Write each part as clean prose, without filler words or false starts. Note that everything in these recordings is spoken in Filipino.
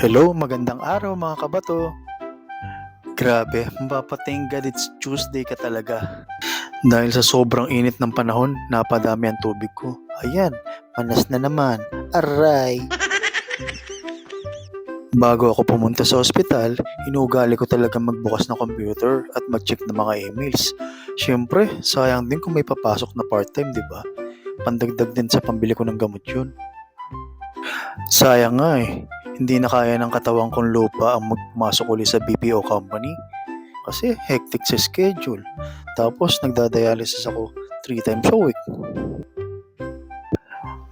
Hello, magandang araw mga kabato. Grabe, mapapatinggan it's Tuesday ka talaga. Dahil sa sobrang init ng panahon, napadami ang tubig ko. Ayan, manas na naman. Aray! Bago ako pumunta sa ospital, inuugali ko talaga magbukas ng computer at mag-check ng mga emails. Siyempre, sayang din kung may papasok na part-time, di ba? Pandagdag din sa pambili ko ng gamot yun. Sayang nga eh. Hindi na kaya ng katawan kong lupa ang magpumasok ulit sa BPO company. Kasi hectic sa schedule. Tapos nagdadialysis ako 3 times a week.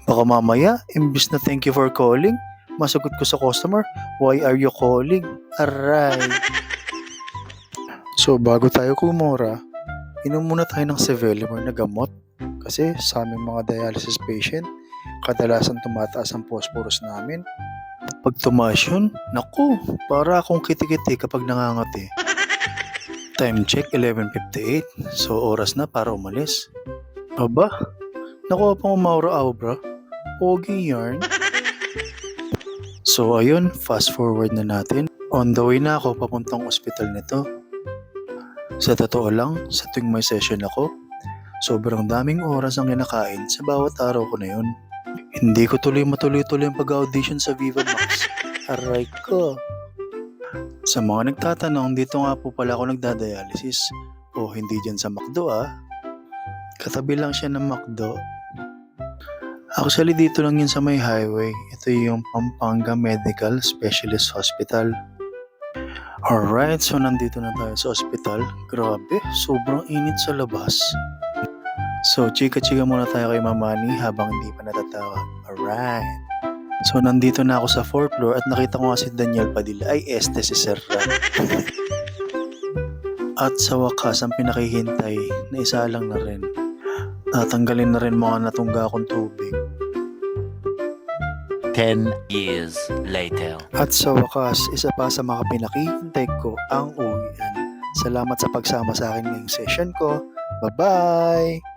Baka mamaya, imbis na thank you for calling, masagot ko sa customer, why are you calling? Aray! So bago tayo kumura, inom muna tayo ng Sevelimer na gamot. Kasi sa aming mga dialysis patient, kadalasan tumataas ang phosphorus namin. Pag tumaas yun, naku, para akong kiti-kiti kapag nangangati. Time check, 11:58. So, oras na para umalis. Aba, nakuha pang umaura-aura. Pogi yarn. So, ayun, fast forward na natin. On the way na ako papuntang ospital nito. Sa totoo lang, sa tuwing may session ako, sobrang daming oras ang kinakain sa bawat araw ko na yun. Hindi ko matuloy-tuloy ang pag-audition sa Viva Max. Aray ko. Sa mga nagtatanong, dito nga po pala ako nagdadialysis. O hindi dyan sa McDo Katabi lang siya ng McDo. Actually dito lang yun sa may highway. Ito yung Pampanga Medical Specialist Hospital. Alright, so nandito na tayo sa ospital. Grabe, sobrang init sa labas. So, chika-chika muna tayo kay Mamani habang hindi pa natatawag. Alright. So, nandito na ako sa 4th floor at nakita ko nga si Daniel Padilla. Ay, este si Sir Ram. At sa wakas, ang pinakihintay na isa lang na rin. Natanggalin na rin mga natungga akong tubig. 10 years later. At sa wakas, isa pa sa mga pinakihintay ko ang uwian. Salamat sa pagsama sa akin ngayong session ko. Bye-bye!